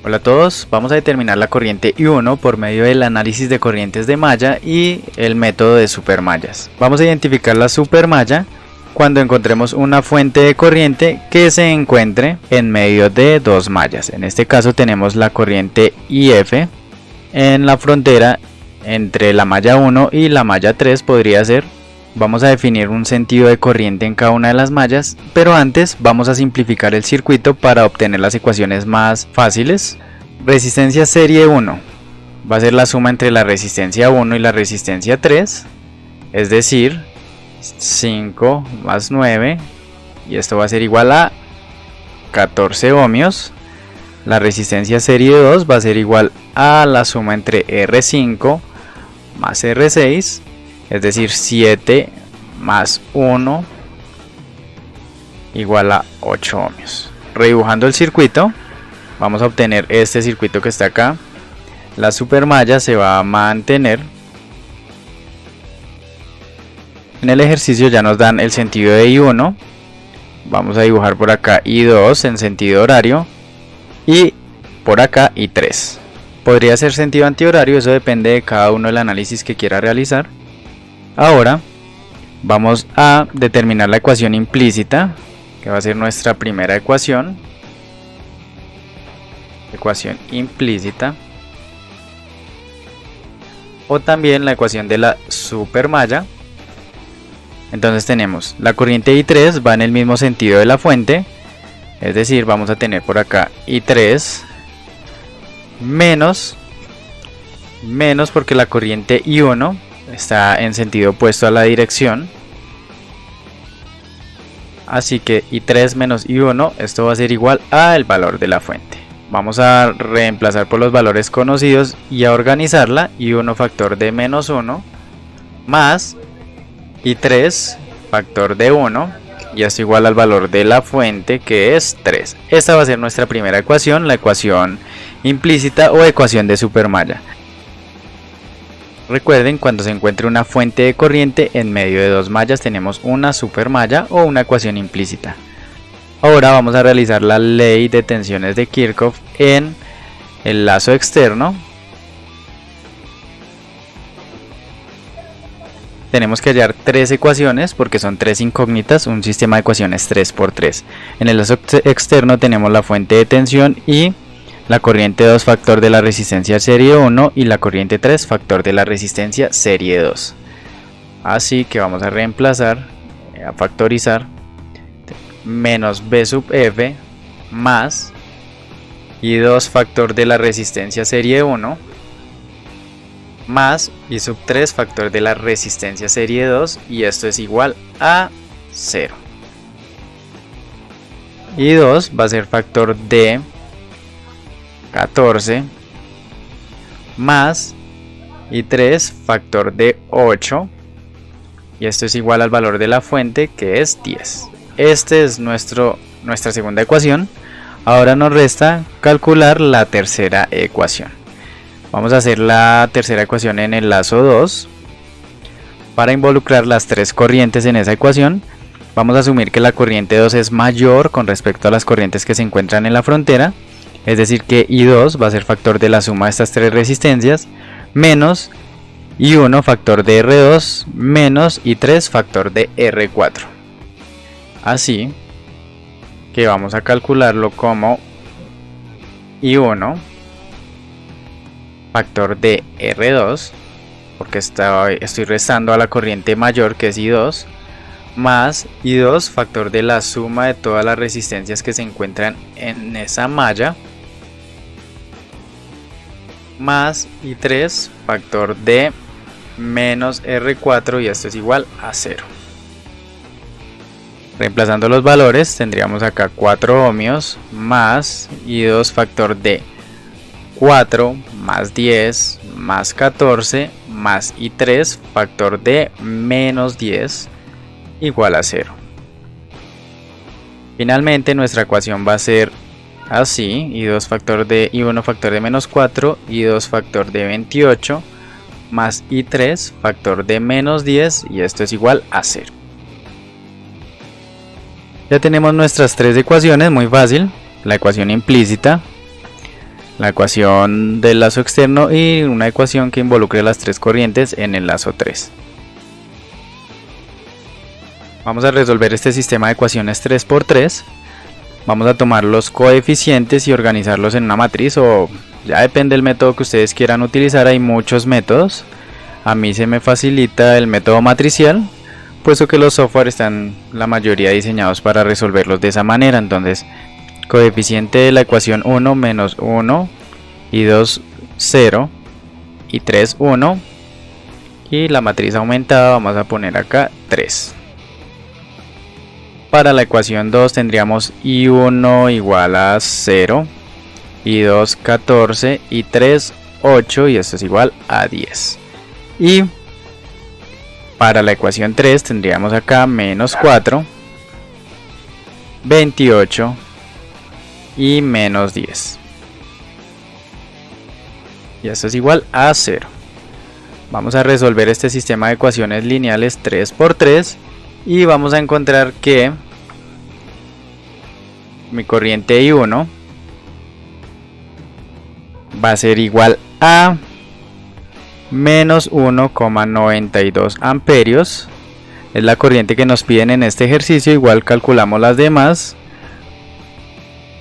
Hola a todos, vamos a determinar la corriente I1 por medio del análisis de corrientes de malla y el método de supermallas. Vamos a identificar la supermalla cuando encontremos una fuente de corriente que se encuentre en medio de dos mallas. En este caso tenemos la corriente IF en la frontera entre la malla 1 y la malla 3 podría ser. Vamos a definir un sentido de corriente en cada una de las mallas, pero antes vamos a simplificar el circuito para obtener las ecuaciones más fáciles. Resistencia serie 1 va a ser la suma entre la resistencia 1 y la resistencia 3, es decir, 5 más 9, y esto va a ser igual a 14 ohmios. La resistencia serie 2 va a ser igual a la suma entre R5 más R6, es decir, 7 más 1 igual a 8 ohmios. Redibujando el circuito, vamos a obtener este circuito que está acá. La supermalla se va a mantener. En el ejercicio ya nos dan el sentido de I1. Vamos a dibujar por acá I2 en sentido horario y por acá I3. Podría ser sentido antihorario, eso depende de cada uno del análisis que quiera realizar. Ahora vamos a determinar la ecuación implícita, que va a ser nuestra primera ecuación. Ecuación implícita. O también la ecuación de la supermalla. Entonces tenemos la corriente I3 va en el mismo sentido de la fuente. Es decir, vamos a tener por acá I3 menos porque la corriente I1 está en sentido opuesto a la dirección, así que I3 menos I1, esto va a ser igual al valor de la fuente. Vamos a reemplazar por los valores conocidos y a organizarla. I1 factor de menos 1 más I3 factor de 1, y esto igual al valor de la fuente, que es 3. Esta va a ser nuestra primera ecuación, la ecuación implícita o ecuación de supermalla. Recuerden, cuando se encuentre una fuente de corriente en medio de dos mallas tenemos una supermalla o una ecuación implícita. Ahora vamos a realizar la ley de tensiones de Kirchhoff en el lazo externo. Tenemos que hallar tres ecuaciones porque son tres incógnitas, un sistema de ecuaciones 3×3. En el lazo externo tenemos la fuente de tensión y la corriente 2 factor de la resistencia serie 1 y la corriente 3 factor de la resistencia serie 2. Así que vamos a reemplazar, a factorizar, menos B sub F más I2 factor de la resistencia serie 1 más I sub 3 factor de la resistencia serie 2, y esto es igual a 0. I2 va a ser factor de 14 más I3 factor de 8, y esto es igual al valor de la fuente, que es 10. Este es nuestra segunda ecuación. Ahora nos resta calcular la tercera ecuación. Vamos a hacer la tercera ecuación en el lazo 2. Para involucrar las tres corrientes en esa ecuación, vamos a asumir que la corriente 2 es mayor con respecto a las corrientes que se encuentran en la frontera. Es decir, que I2 va a ser factor de la suma de estas tres resistencias, menos I1 factor de R2, menos I3 factor de R4. Así que vamos a calcularlo como I1 factor de R2, porque estoy restando a la corriente mayor, que es I2, más I2 factor de la suma de todas las resistencias que se encuentran en esa malla, más I3 factor de menos R4, y esto es igual a 0. Reemplazando los valores tendríamos acá 4 ohmios más I2 factor de 4 más 10 más 14 más I3 factor de menos 10 igual a 0. Finalmente nuestra ecuación va a ser así: I1 factor de menos 4, I2 factor de 28 más I3 factor de menos 10, y esto es igual a 0. Ya tenemos nuestras tres ecuaciones, muy fácil. La ecuación implícita, la ecuación del lazo externo y una ecuación que involucre las tres corrientes en el lazo 3. Vamos a resolver este sistema de ecuaciones 3×3. Vamos a tomar los coeficientes y organizarlos en una matriz, o ya depende del método que ustedes quieran utilizar. Hay muchos métodos. A mí se me facilita el método matricial, puesto que los software están la mayoría diseñados para resolverlos de esa manera. Entonces, coeficiente de la ecuación 1 menos 1 y 2 0 y 3 1, y la matriz aumentada vamos a poner acá 3. Para la ecuación 2 tendríamos i1 igual a 0, i2 14 y 3 8, y esto es igual a 10. Y para la ecuación 3 tendríamos acá menos 4, 28 y menos 10. Y esto es igual a 0. Vamos a resolver este sistema de ecuaciones lineales 3×3 y vamos a encontrar que mi corriente I1 va a ser igual a menos 1,92 amperios. Es la corriente que nos piden en este ejercicio. Igual calculamos las demás,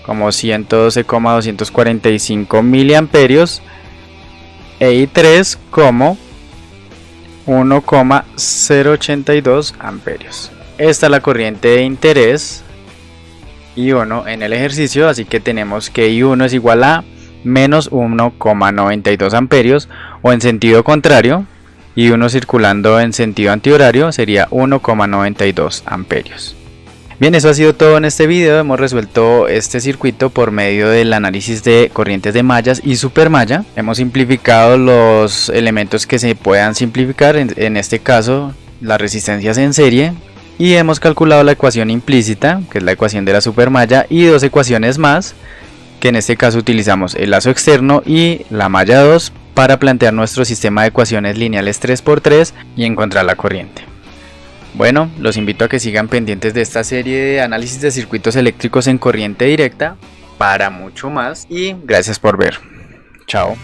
como 112,245 miliamperios, e I3 como 1,082 amperios. Esta es la corriente de interés I1 en el ejercicio, así que tenemos que I1 es igual a menos 1,92 amperios, o en sentido contrario, I1 circulando en sentido antihorario sería 1,92 amperios. Bien, eso ha sido todo en este video. Hemos resuelto este circuito por medio del análisis de corrientes de mallas y supermalla. Hemos simplificado los elementos que se puedan simplificar, en este caso las resistencias en serie, y hemos calculado la ecuación implícita, que es la ecuación de la supermalla, y dos ecuaciones más, que en este caso utilizamos el lazo externo y la malla 2 para plantear nuestro sistema de ecuaciones lineales 3×3 y encontrar la corriente. Bueno, los invito a que sigan pendientes de esta serie de análisis de circuitos eléctricos en corriente directa para mucho más, y gracias por ver. Chao.